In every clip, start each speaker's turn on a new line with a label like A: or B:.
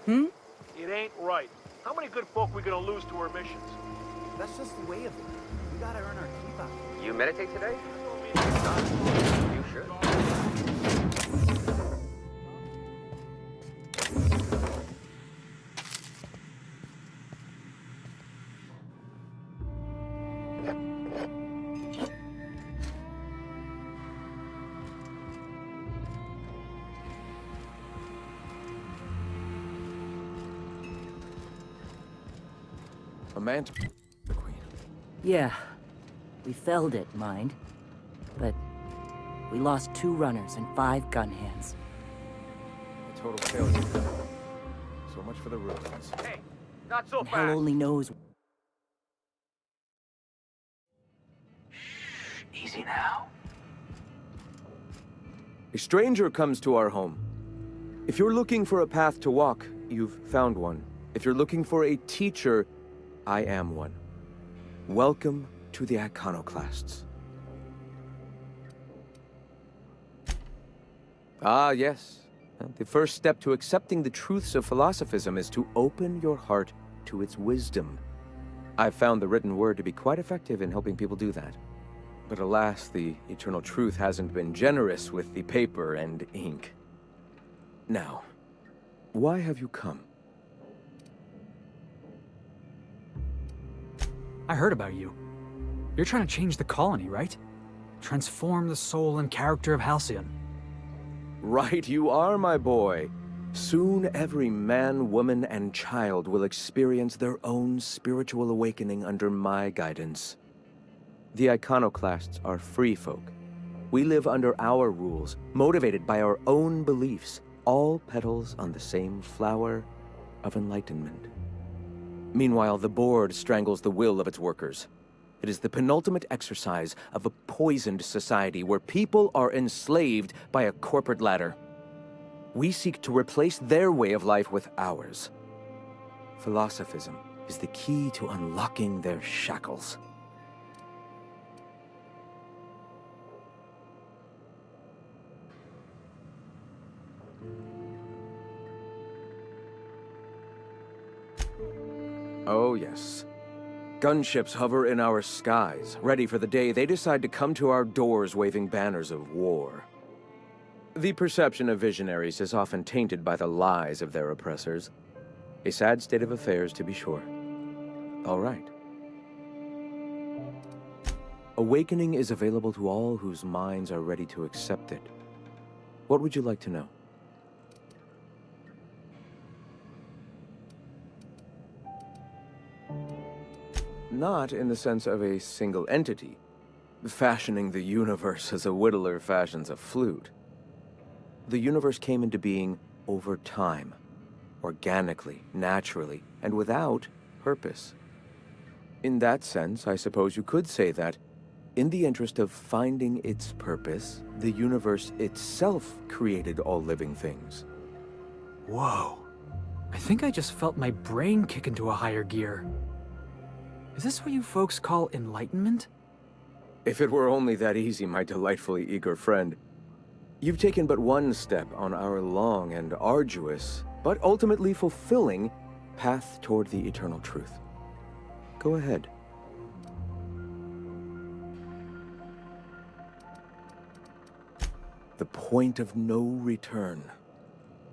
A: Hmm?
B: It ain't right. How many good folk we gonna lose to our missions?
C: That's just the way of it. We gotta earn our keep out here.
D: You meditate today? You should.
E: A mantle, the Queen.
A: Yeah. We felled it, mind. But we lost 2 runners and 5 gun hands.
E: A total failure. So much for the ruins.
B: Hey, not so
A: And
B: fast.
A: hell only knows.
C: Easy now.
E: A stranger comes to our home. If you're looking for a path to walk, you've found one. If you're looking for a teacher, I am one. Welcome to the Iconoclasts. Ah, yes. The first step to accepting the truths of philosophism is to open your heart to its wisdom. I've found the written word to be quite effective in helping people do that. But alas, the eternal truth hasn't been generous with the paper and ink. Now, why have you come?
F: I heard about you. You're trying to change the colony, right? Transform the soul and character of Halcyon.
E: Right you are, my boy. Soon every man, woman, and child will experience their own spiritual awakening under my guidance. The Iconoclasts are free folk. We live under our rules, motivated by our own beliefs, all petals on the same flower of enlightenment. Meanwhile, the board strangles the will of its workers. It is the penultimate exercise of a poisoned society where people are enslaved by a corporate ladder. We seek to replace their way of life with ours. Philosophism is the key to unlocking their shackles. Oh, yes. Gunships hover in our skies, ready for the day they decide to come to our doors waving banners of war. The perception of visionaries is often tainted by the lies of their oppressors. A sad state of affairs, to be sure. All right. Awakening is available to all whose minds are ready to accept it. What would you like to know? Not in the sense of a single entity, fashioning the universe as a whittler fashions a flute. The universe came into being over time, organically, naturally, and without purpose. In that sense, I suppose you could say that, in the interest of finding its purpose, the universe itself created all living things.
F: Whoa. I think I just felt my brain kick into a higher gear. Is this what you folks call enlightenment?
E: If it were only that easy, my delightfully eager friend. You've taken but one step on our long and arduous, but ultimately fulfilling, path toward the eternal truth. Go ahead. The point of no return.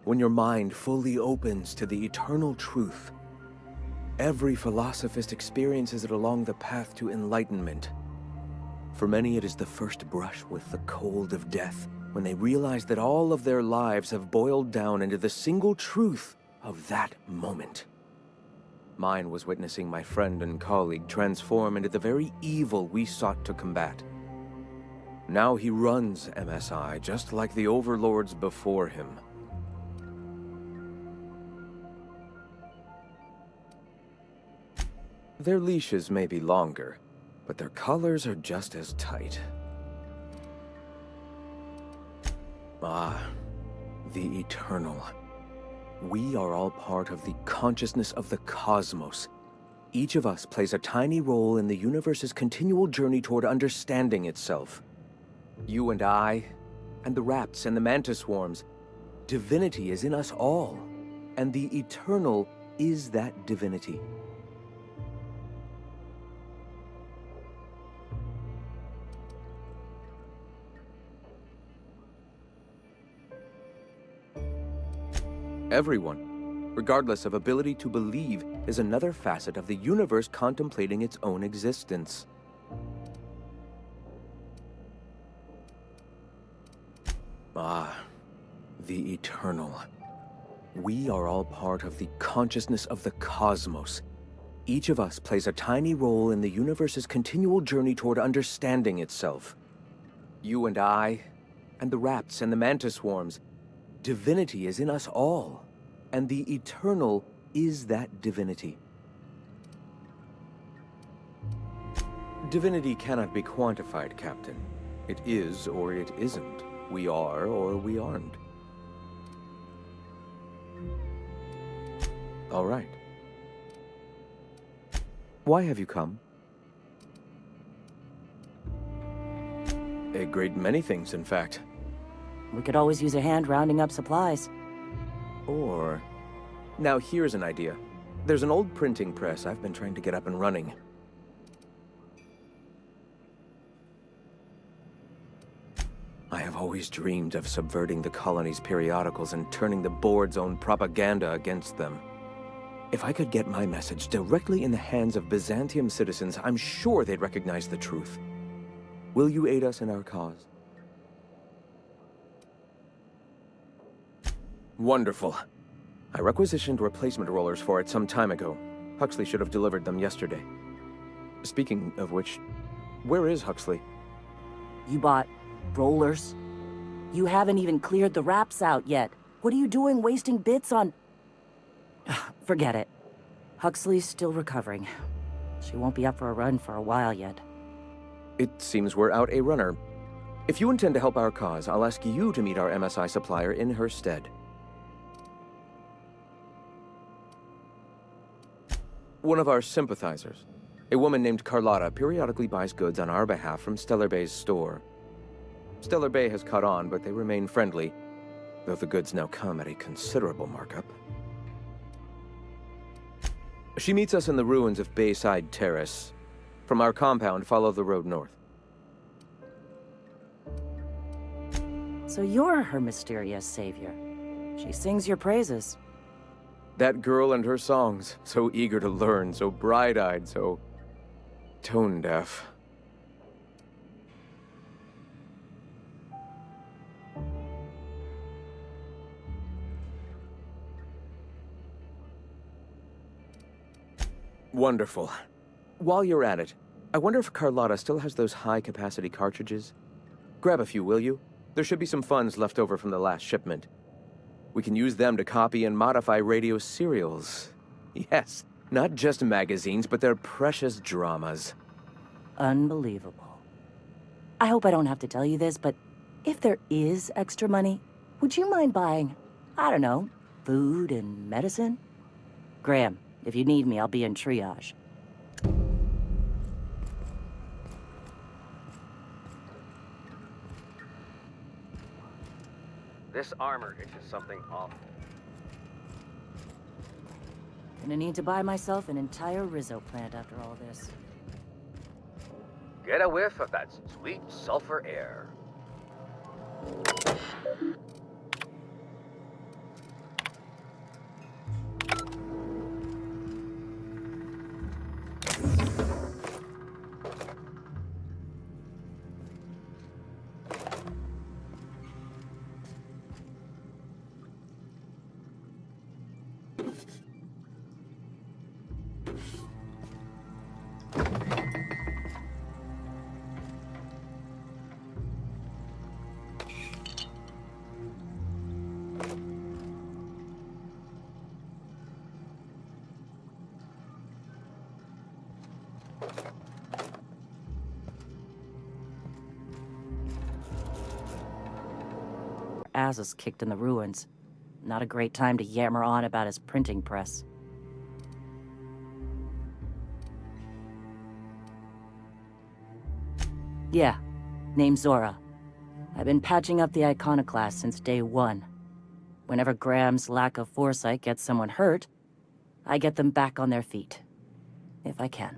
E: When your mind fully opens to the eternal truth, every philosophist experiences it along the path to enlightenment. For many, it is the first brush with the cold of death, when they realize that all of their lives have boiled down into the single truth of that moment. Mine was witnessing my friend and colleague transform into the very evil we sought to combat. Now he runs MSI just like the overlords before him. Their leashes may be longer, but their collars are just as tight. Ah, the eternal. We are all part of the consciousness of the cosmos. Each of us plays a tiny role in the universe's continual journey toward understanding itself. You and I, and the rats and the mantis swarms. Divinity is in us all. and the eternal is that divinity. Everyone, regardless of ability to believe, is another facet of the universe contemplating its own existence. Ah, the eternal. We are all part of the consciousness of the cosmos. Each of us plays a tiny role in the universe's continual journey toward understanding itself. You and I, and the rats and the mantis swarms. Divinity is in us all, and the eternal is that divinity. Divinity cannot be quantified, Captain. It is or it isn't. We are or we aren't. All right. Why have you come? A great many things, in fact.
A: We could always use a hand rounding up supplies.
E: Or... Now here's an idea. There's an old printing press I've been trying to get up and running. I have always dreamed of subverting the colony's periodicals and turning the board's own propaganda against them. If I could get my message directly in the hands of Byzantium citizens, I'm sure they'd recognize the truth. Will you aid us in our cause? Wonderful. I requisitioned replacement rollers for it some time ago. Huxley should have delivered them yesterday. Speaking of which, where is Huxley?
A: You bought rollers? You haven't even cleared the wraps out yet. What are you doing wasting bits on... Forget it. Huxley's still recovering. She won't be up for a run for a while yet.
E: It seems we're out a runner. If you intend to help our cause, I'll ask you to meet our MSI supplier in her stead. One of our sympathizers, a woman named Carlotta, periodically buys goods on our behalf from Stellar Bay's store. Stellar Bay has caught on, but they remain friendly, though the goods now come at a considerable markup. She meets us in the ruins of Bayside Terrace. From our compound, follow the road north.
A: So you're her mysterious savior. She sings your praises.
E: That girl and her songs, so eager to learn, so bright-eyed, so tone-deaf. Wonderful. While you're at it, I wonder if Carlotta still has those high-capacity cartridges? Grab a few, will you? There should be some funds left over from the last shipment. We can use them to copy and modify radio serials. Yes, not just magazines, but their precious dramas.
A: Unbelievable. I hope I don't have to tell you this, but if there is extra money, would you mind buying, I don't know, food and medicine? Graham, if you need me, I'll be in triage.
D: This armor itches something awful.
A: Gonna need to buy myself an entire Rizzo plant after all this.
D: Get a whiff of that sweet sulfur air.
A: Asses kicked in the ruins. Not a great time to yammer on about his printing press. Yeah, name's Zora. I've been patching up the iconoclast since day one. Whenever Graham's lack of foresight gets someone hurt, I get them back on their feet. If I can.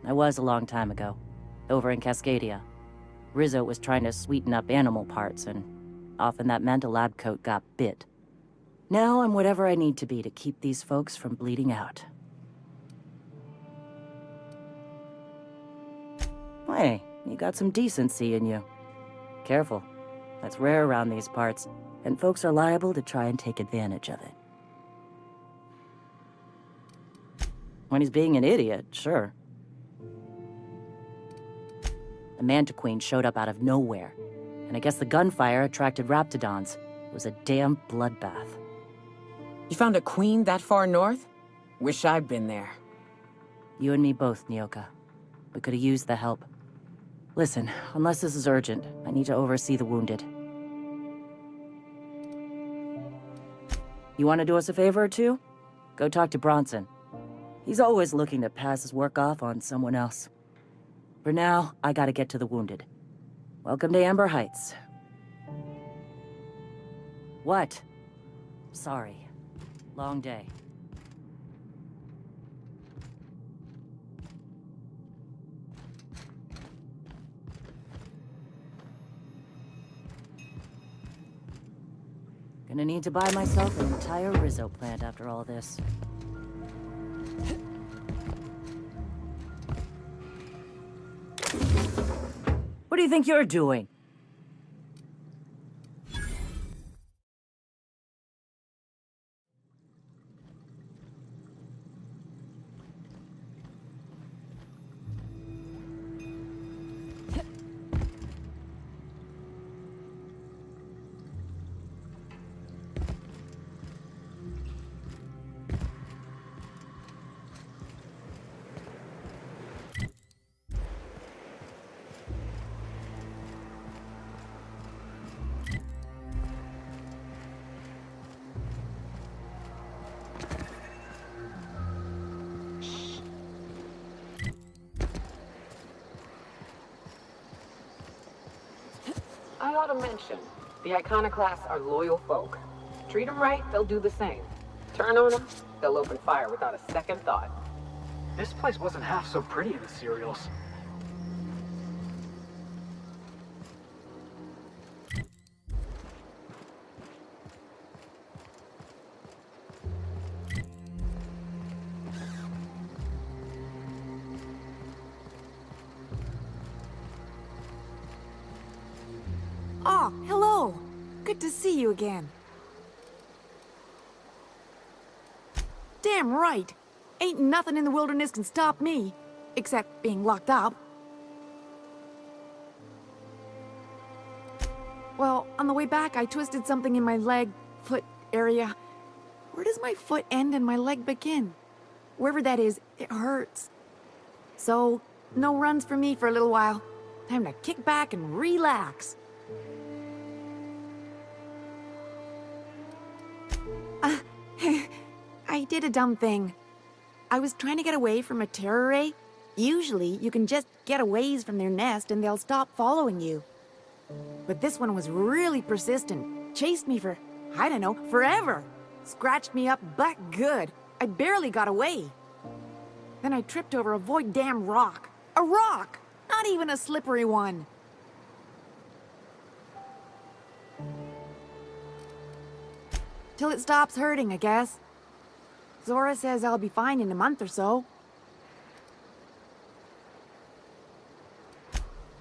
A: I was a long time ago, over in Cascadia. Rizzo was trying to sweeten up animal parts, and often that meant a lab coat got bit. Now I'm whatever I need to be to keep these folks from bleeding out. Hey, you got some decency in you. Careful. That's rare around these parts, and folks are liable to try and take advantage of it. When he's being an idiot, sure. The Mantiqueen showed up out of nowhere, and I guess the gunfire attracted Raptidons. It was a damn bloodbath.
G: You found a queen that far north? Wish I'd been there.
A: You and me both, Nyoka. We could have used the help. Listen, unless this is urgent, I need to oversee the wounded. You want to do us a favor or two? Go talk to Bronson. He's always looking to pass his work off on someone else. For now, I gotta get to the wounded. Welcome to Amber Heights. What? Sorry. Long day. Gonna need to buy myself an entire Rizzo plant after all this. What do you think you're doing?
G: I ought to mention, the Iconoclasts are loyal folk. Treat them right, they'll do the same. Turn on them, they'll open fire without a second thought.
F: This place wasn't half so pretty in the serials.
H: Oh, hello. Good to see you again. Damn right. Ain't nothing in the wilderness can stop me, except being locked up. Well, on the way back, I twisted something in my leg, foot area. Where does my foot end and my leg begin? Wherever that is, it hurts. So, no runs for me for a little while. Time to kick back and relax. I did a dumb thing. I was trying to get away from a terror ray. Usually, you can just get a ways from their nest and they'll stop following you. But this one was really persistent. Chased me for, I don't know, forever. Scratched me up back good. I barely got away. Then I tripped over a void damn rock. A rock! Not even a slippery one. Till it stops hurting, I guess. Zora says I'll be fine in a month or so.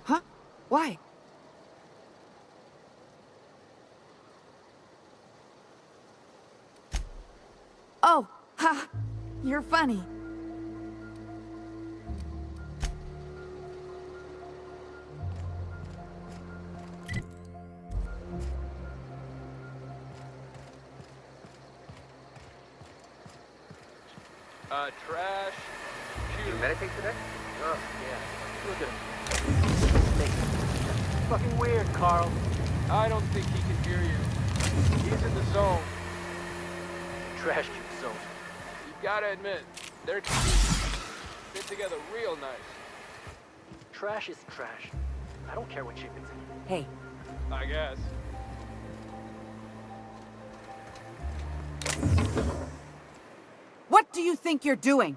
H: Huh? Why? Oh, ha! You're funny.
D: Trash. You meditate today? Oh, yeah.
B: Look at him. Fucking weird, Carl.
I: I don't think he can hear you. He's in the zone.
B: Trash can zone.
I: You gotta admit, they're fit together real nice.
B: Trash is trash.
C: I don't care what ship it's in.
A: Hey,
I: I guess.
A: what do you think you're doing?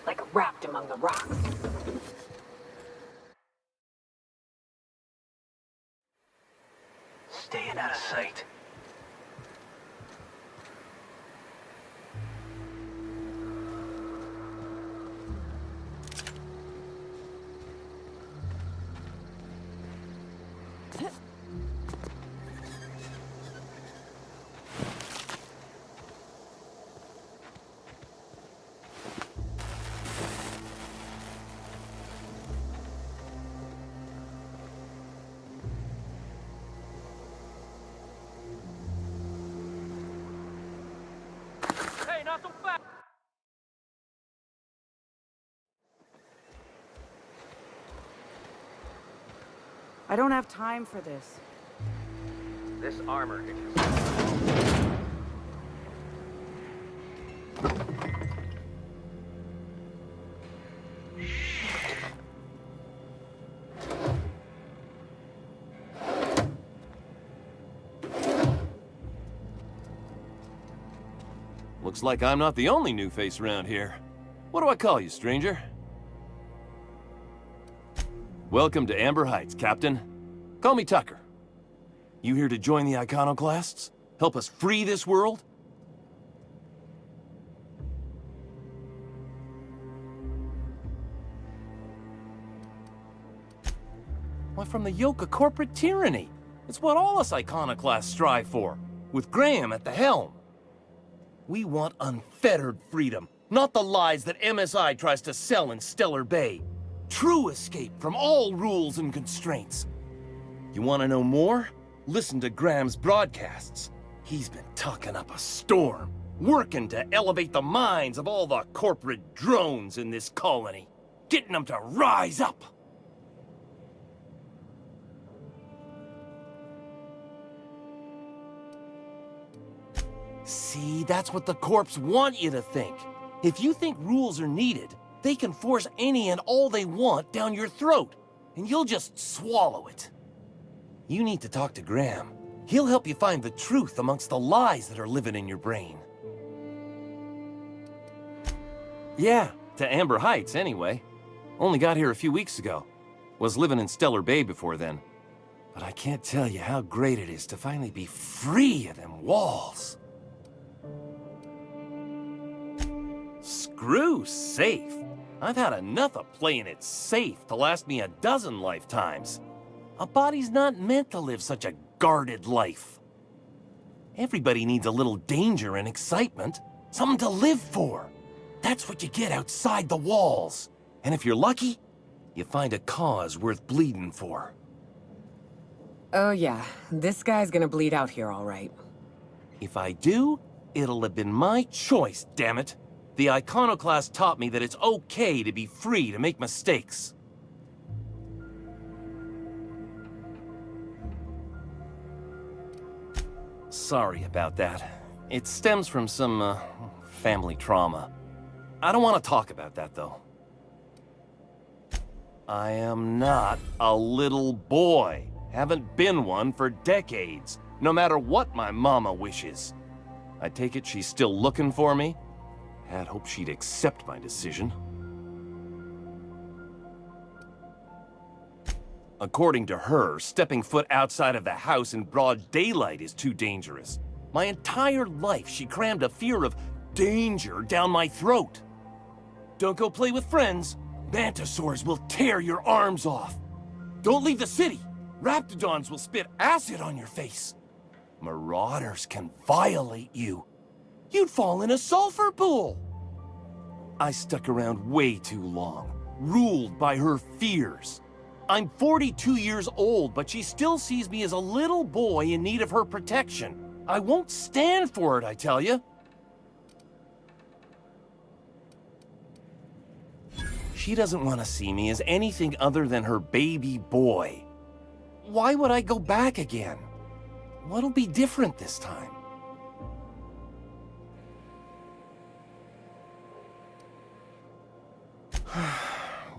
G: Like wrapped among the rocks.
C: Staying out of sight.
B: Hey, not so fast!
A: I don't have time for this.
C: This armor
J: Looks like I'm not the only new face around here. What do I call you, stranger? Welcome to Amber Heights, Captain. Call me Tucker. You here to join the Iconoclasts? Help us free this world? Why, from the yoke of corporate tyranny. It's what all us Iconoclasts strive for, with Graham at the helm. We want unfettered freedom, not the lies that MSI tries to sell in Stellar Bay. True escape from all rules and constraints. You want to know more? Listen to Graham's broadcasts. He's been talking up a storm, working to elevate the minds of all the corporate drones in this colony, getting them to rise up. See, that's what the Corps want you to think. If you think rules are needed, they can force any and all they want down your throat, and you'll just swallow it. You need to talk to Graham. He'll help you find the truth amongst the lies that are living in your brain. Yeah, to Amber Heights, anyway. Only got here a few weeks ago. Was living in Stellar Bay before then. But I can't tell you how great it is to finally be free of them walls. Screw safe. I've had enough of playing it safe to last me a dozen lifetimes. A body's not meant to live such a guarded life. Everybody needs a little danger and excitement, something to live for. That's what you get outside the walls. And if you're lucky, you find a cause worth bleeding for.
G: Oh yeah, this guy's gonna bleed out here all right.
J: If I do, it'll have been my choice, damn it. The Iconoclast taught me that it's okay to be free to make mistakes. Sorry about that. It stems from some, family trauma. I don't want to talk about that, though. I am not a little boy. Haven't been one for decades, no matter what my mama wishes. I take it she's still looking for me? Had hoped she'd accept my decision. According to her, stepping foot outside of the house in broad daylight is too dangerous. My entire life, she crammed a fear of danger down my throat. Don't go play with friends. Mantisaurs will tear your arms off. Don't leave the city. Raptidons will spit acid on your face. Marauders can violate you. You'd fall in a sulfur pool. I stuck around way too long, ruled by her fears. I'm 42 years old, but she still sees me as a little boy in need of her protection. I won't stand for it, I tell you. She doesn't want to see me as anything other than her baby boy. Why would I go back again? What'll be different this time?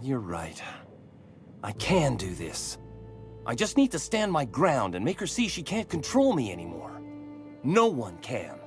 J: You're right. I can do this. I just need to stand my ground and make her see she can't control me anymore. No one can.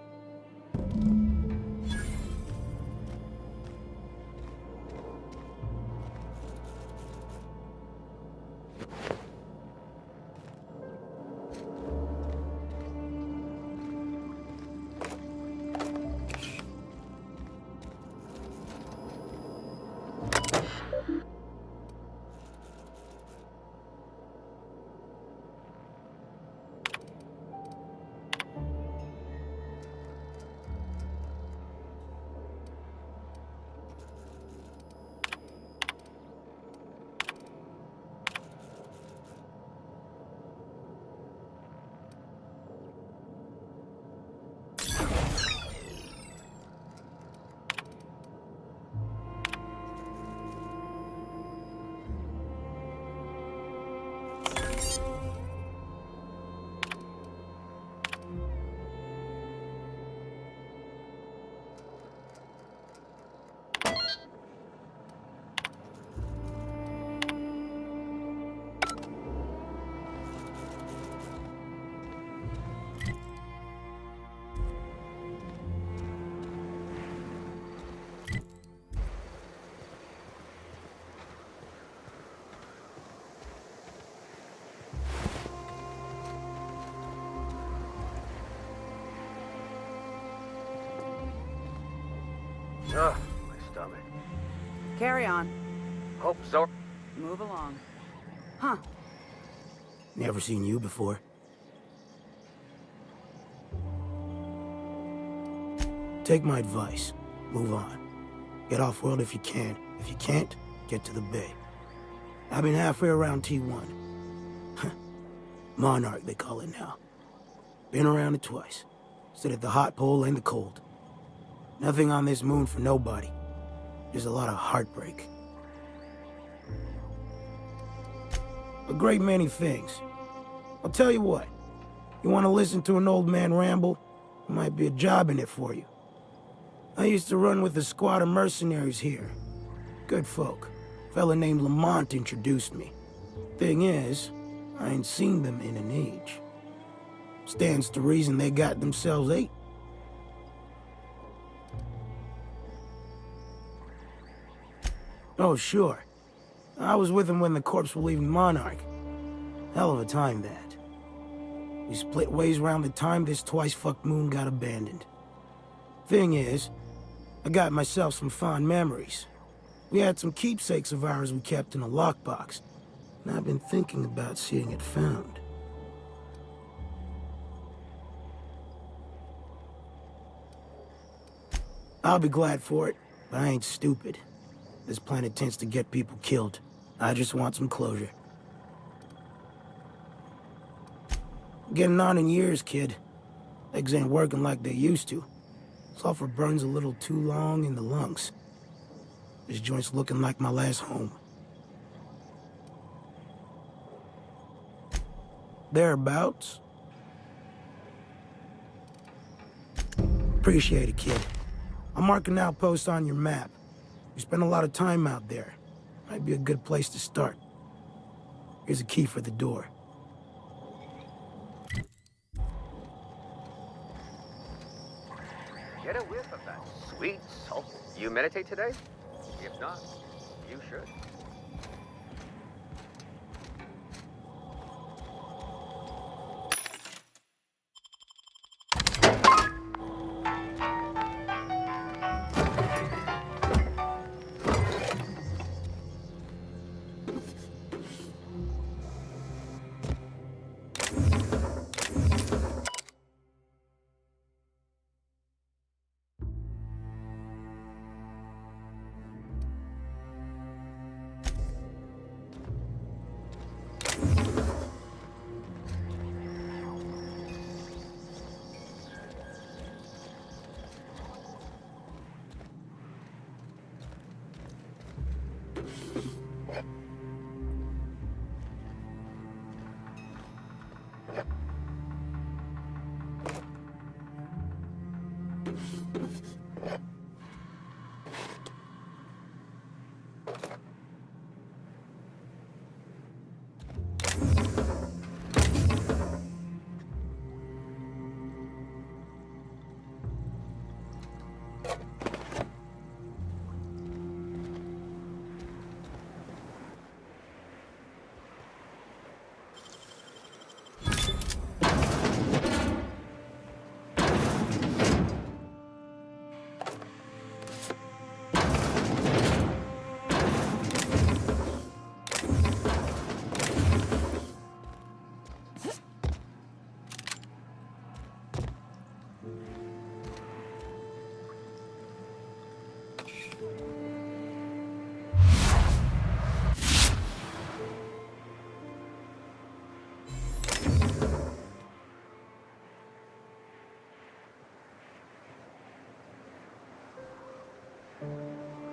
C: Ugh, my stomach.
K: Carry on.
C: Hope Zor...
K: Move along. Huh.
L: Never seen you before. Take my advice. Move on. Get off-world if you can. If you can't, get to the bay. I've been halfway around T1. Monarch, they call it now. Been around it twice. Stood at the hot pole and the cold. Nothing on this moon for nobody. There's a lot of heartbreak. A great many things. I'll tell you what. You want to listen to an old man ramble? There might be a job in it for you. I used to run with a squad of mercenaries here. Good folk. A fella named Lamont introduced me. Thing is, I ain't seen them in an age. Stands to reason they got themselves ate. Oh, sure. I was with him when the corps were leaving Monarch. Hell of a time, that. We split ways around the time this twice-fucked moon got abandoned. Thing is, I got myself some fond memories. We had some keepsakes of ours we kept in a lockbox, and I've been thinking about seeing it found. I'll be glad for it, but I ain't stupid. This planet tends to get people killed. I just want some closure. Getting on in years, kid. Legs ain't working like they used to. Sulfur burns a little too long in the lungs. This joint's looking like my last home. Thereabouts. Appreciate it, kid. I'll mark an outpost on your map. You spend a lot of time out there. Might be a good place to start. Here's a key for the door.
C: Get a whiff of that sweet salt. You meditate today? If not, you should.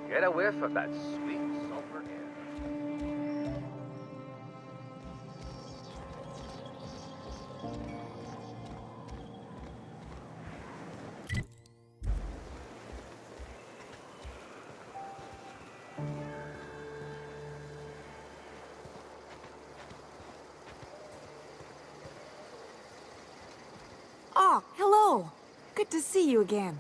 C: Get a whiff of that sweet sulfur air.
H: Oh, hello. Good to see you again.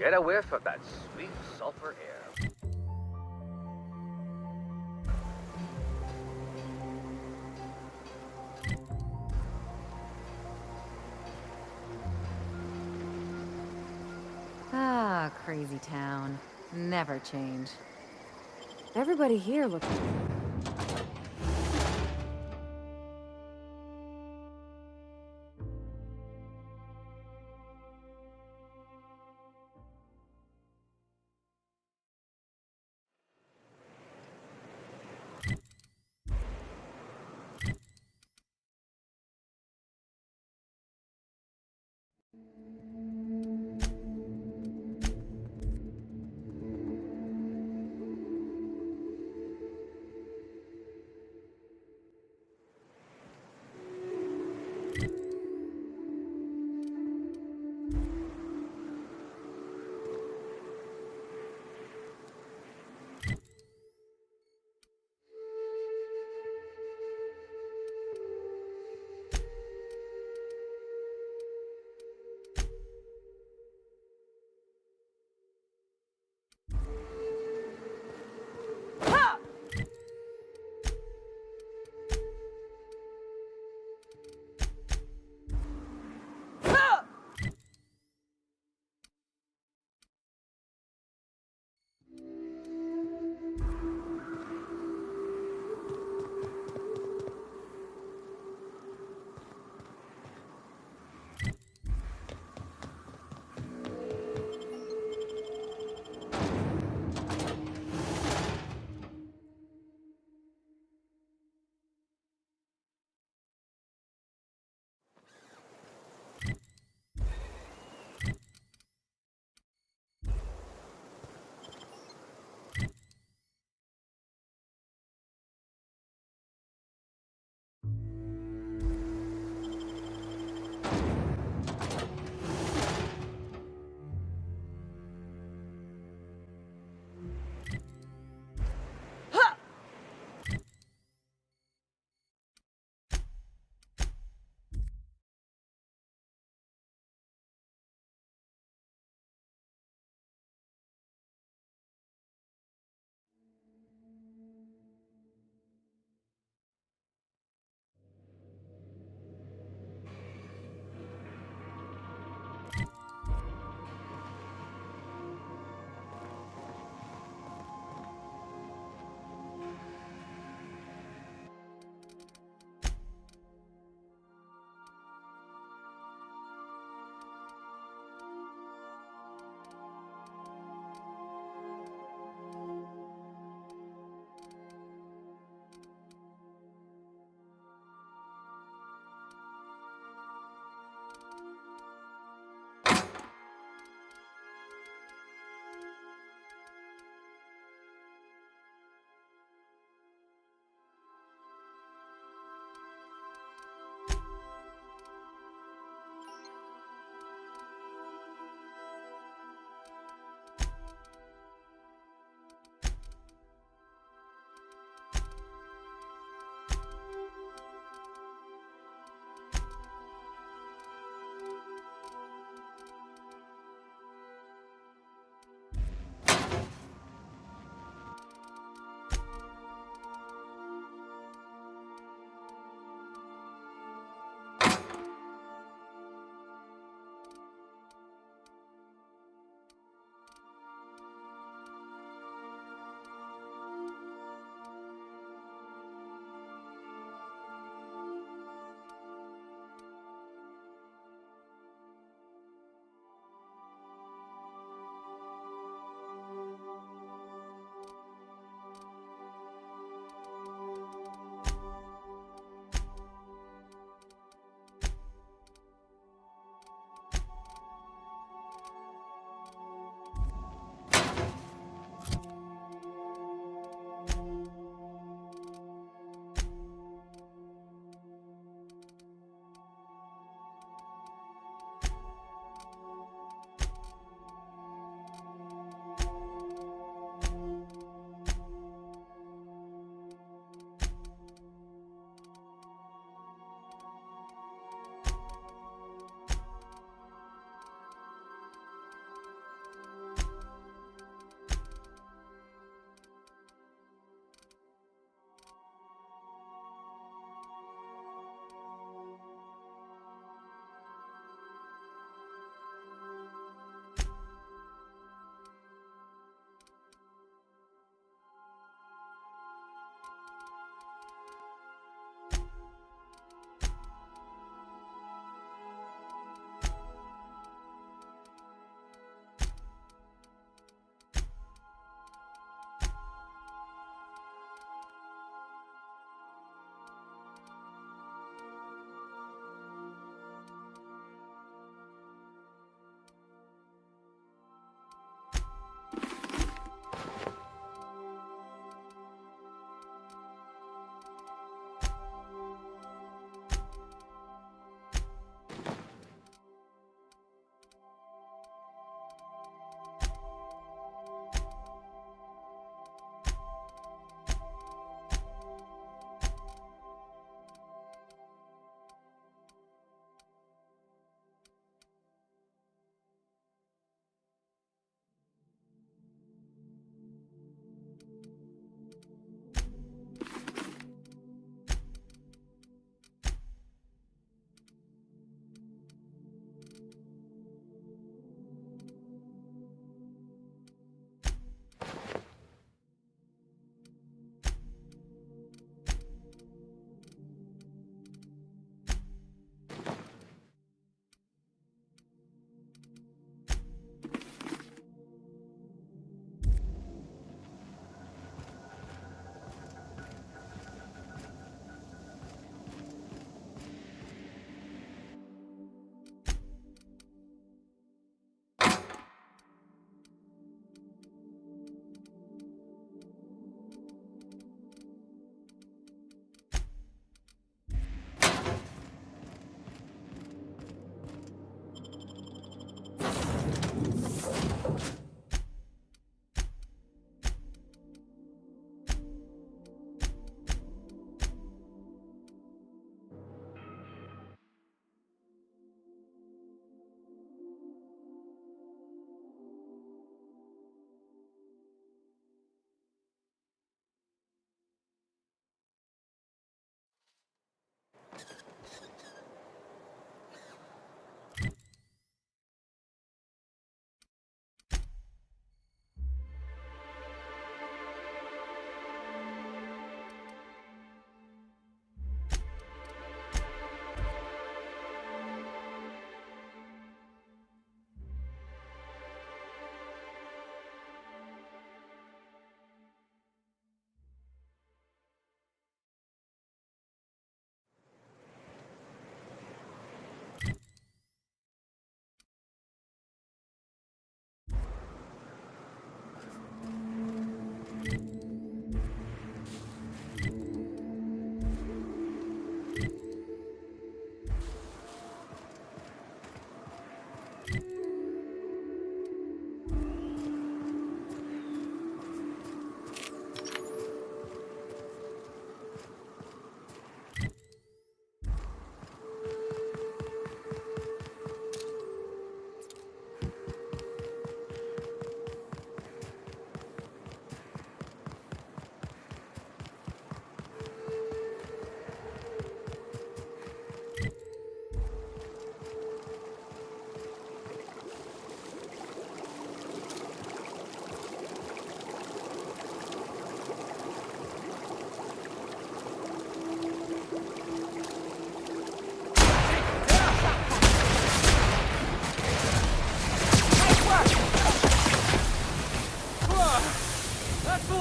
C: Get a whiff of that sweet sulfur air.
M: Ah, crazy town. Never change. Everybody here looks...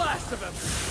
I: last of him!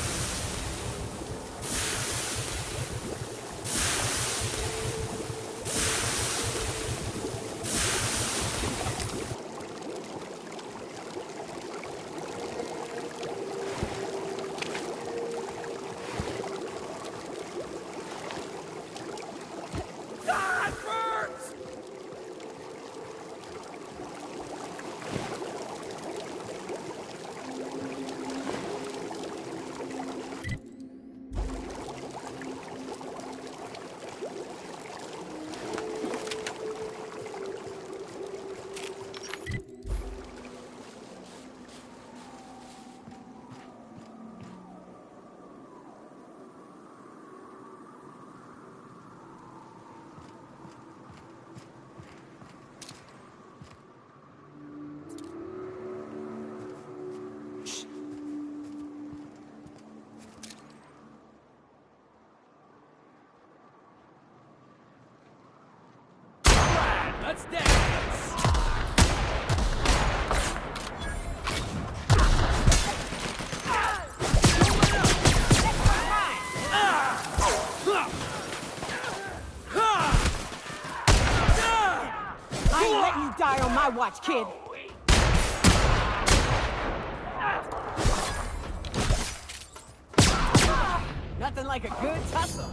I: Let's dance!
K: I ain't letting you die on my watch, kid. Nothing like a good tussle.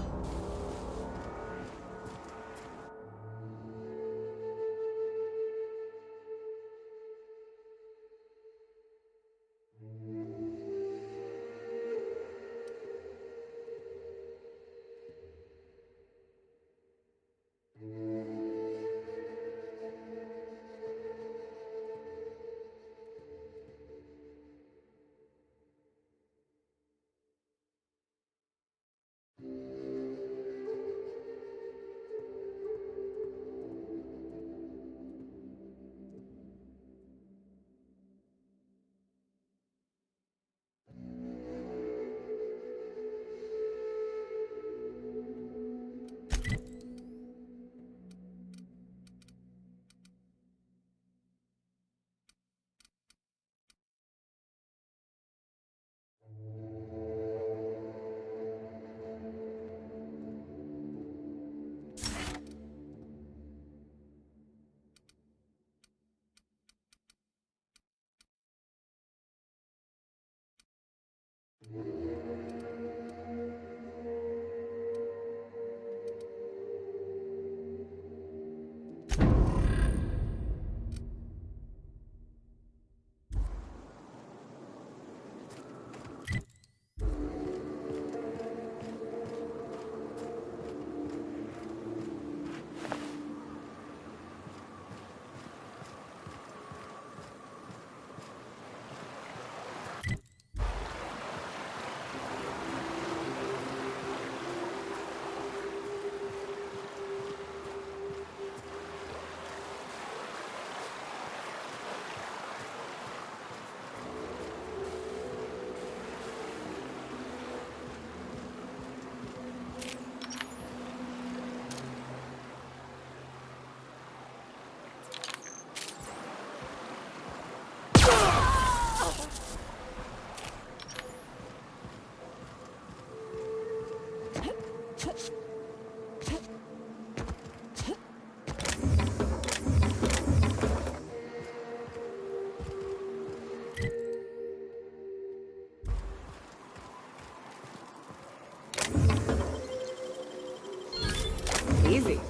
G: Easy.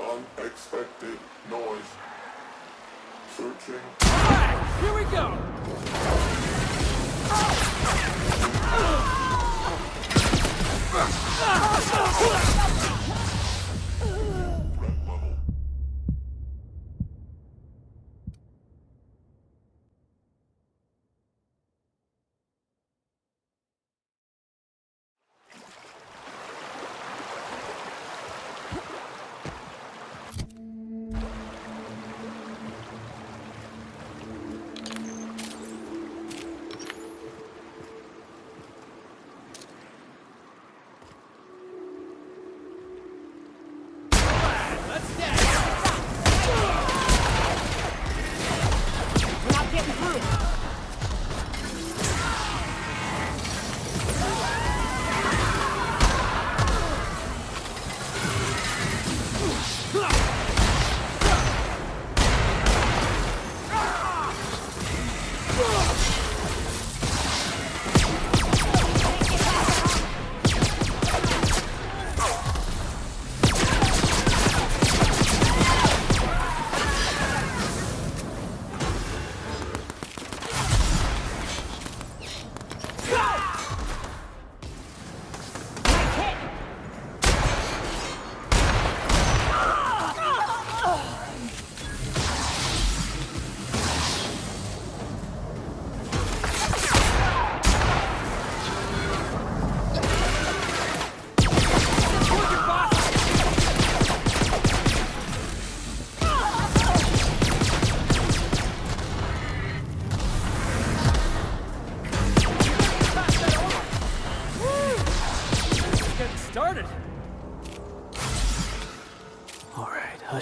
N: Unexpected noise. Searching.
I: Alright, here we go!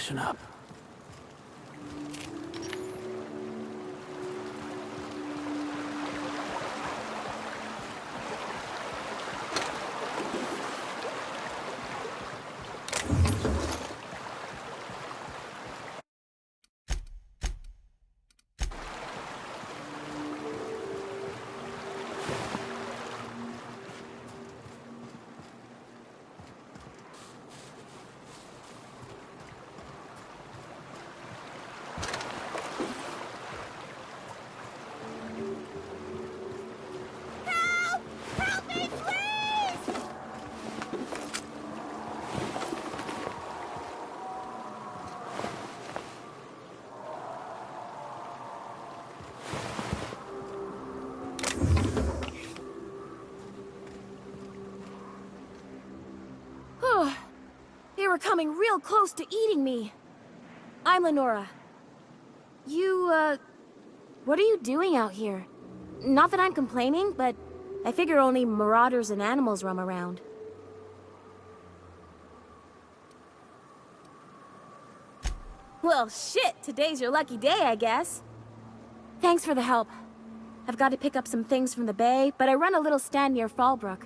L: Listen up.
O: They were coming real close to eating me. I'm Lenora. What are you doing out here? Not that I'm complaining, but I figure only marauders and animals roam around. Well, shit, today's your lucky day, I guess. Thanks for the help. I've got to pick up some things from the bay, but I run a little stand near Fallbrook.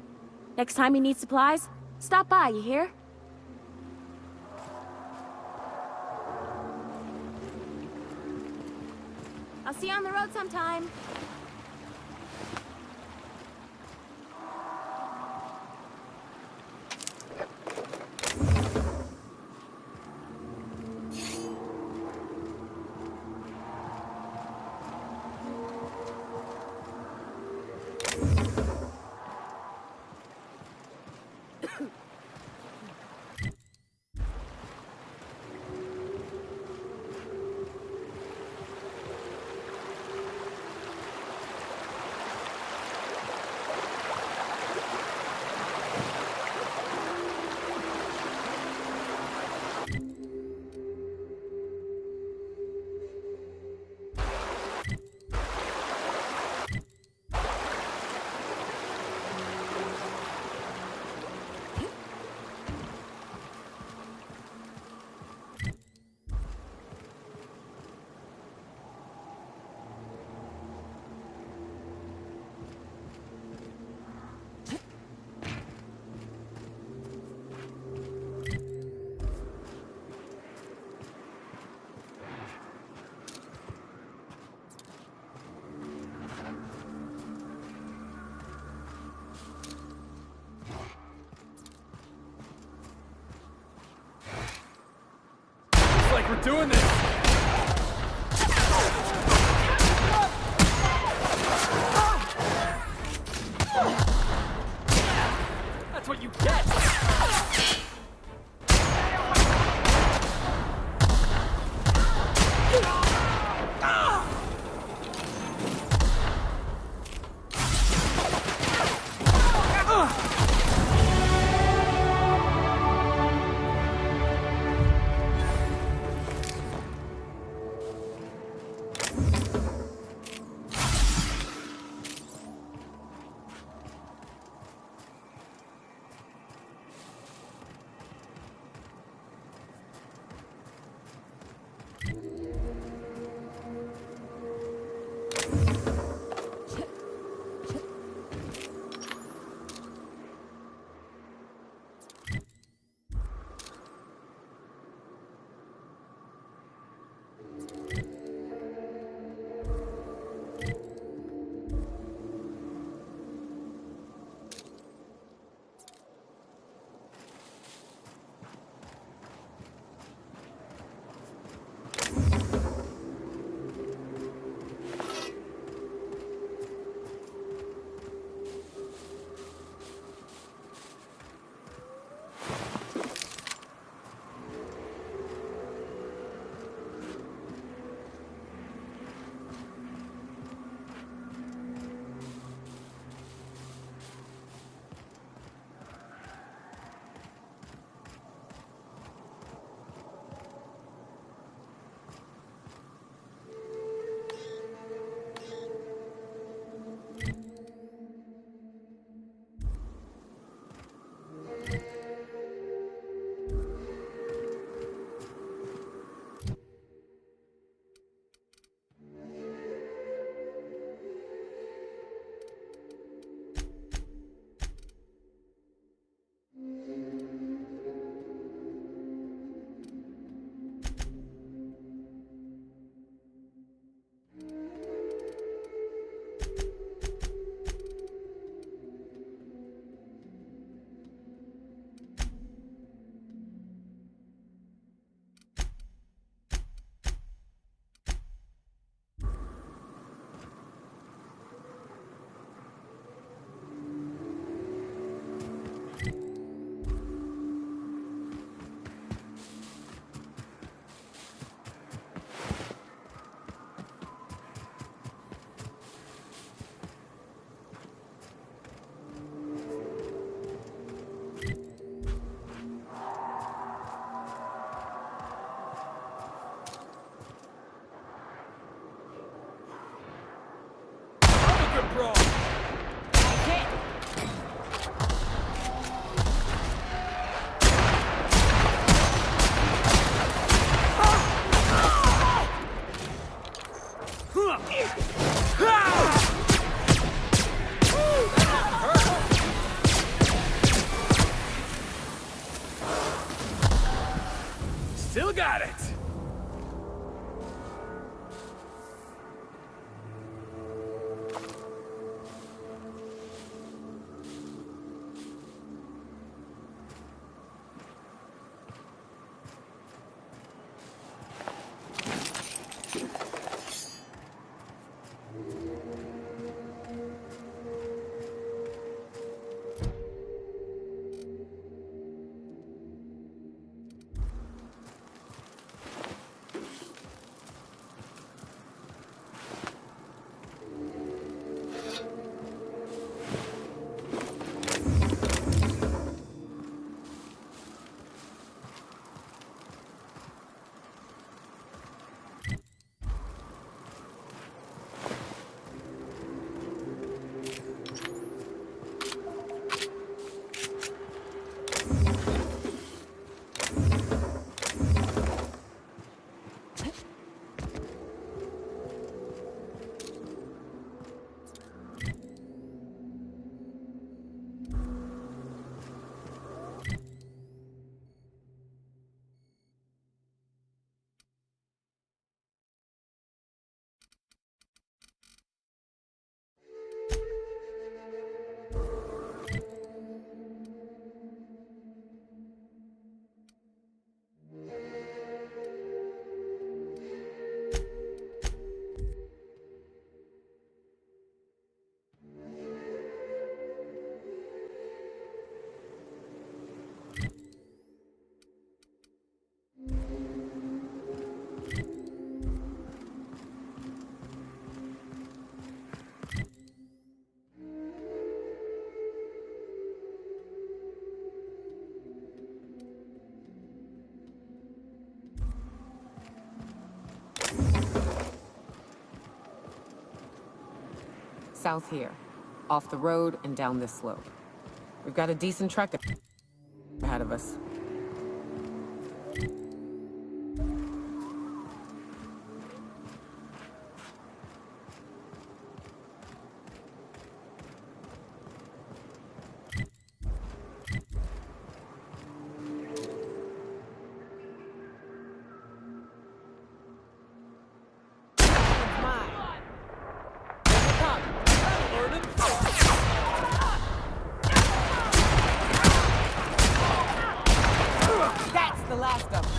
O: Next time you need supplies, stop by, you hear? I'll see you on the road sometime.
I: Like we're doing this! That's what you get!
F: Still got it!
G: South here. Off the road and down this slope. We've got a decent trek ahead of us.
K: That's the last of them.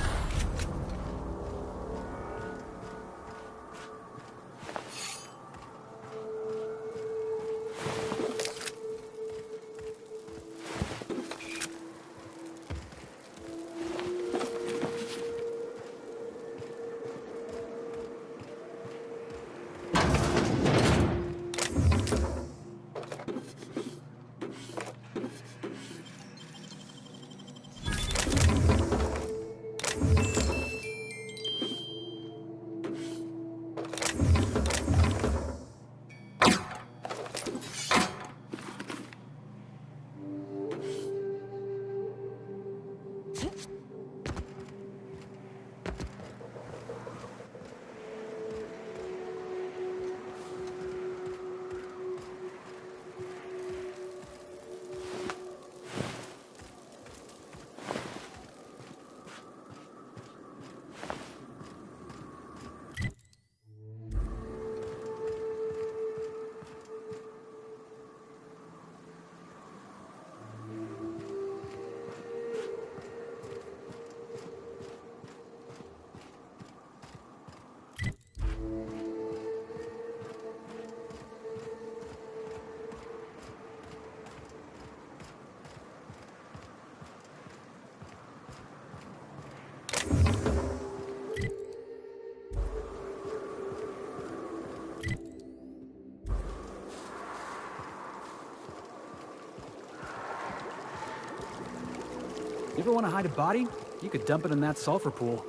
F: You ever want to hide a body? You could dump it in that sulfur pool.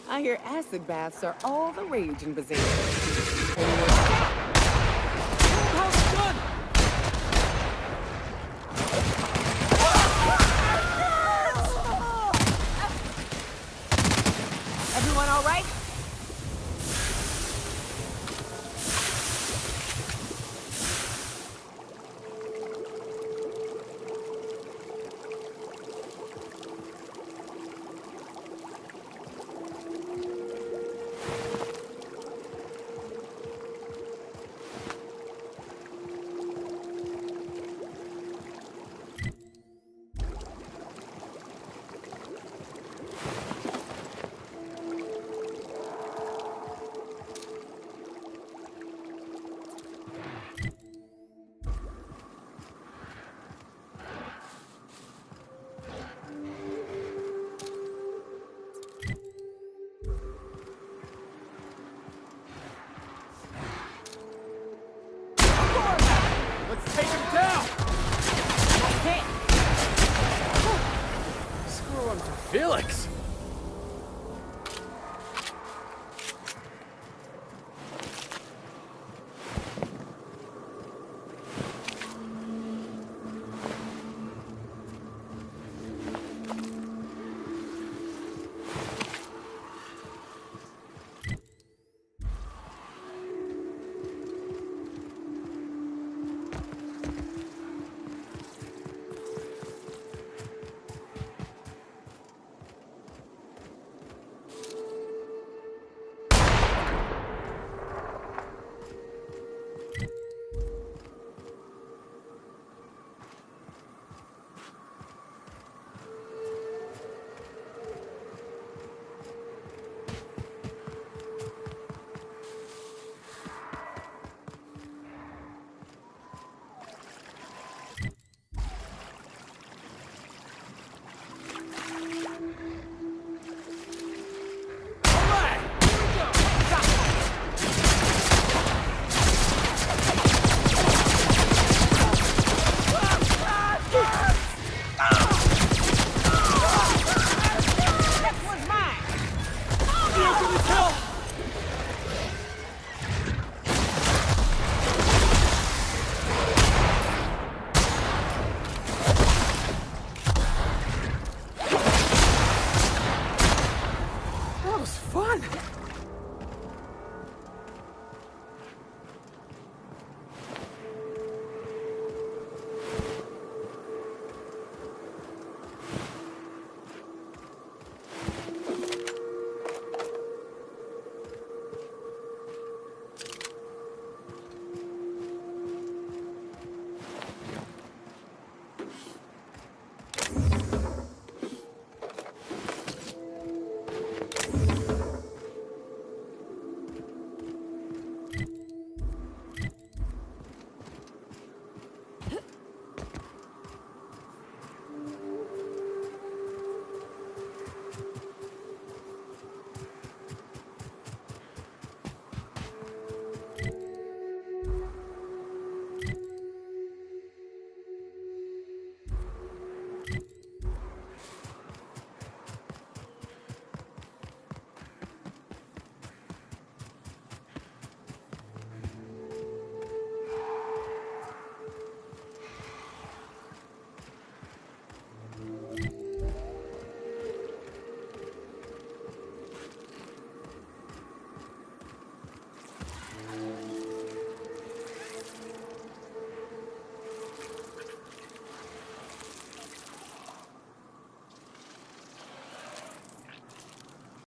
G: I hear acid baths are all the rage in Bazaar.
K: Everyone all right?
I: Felix!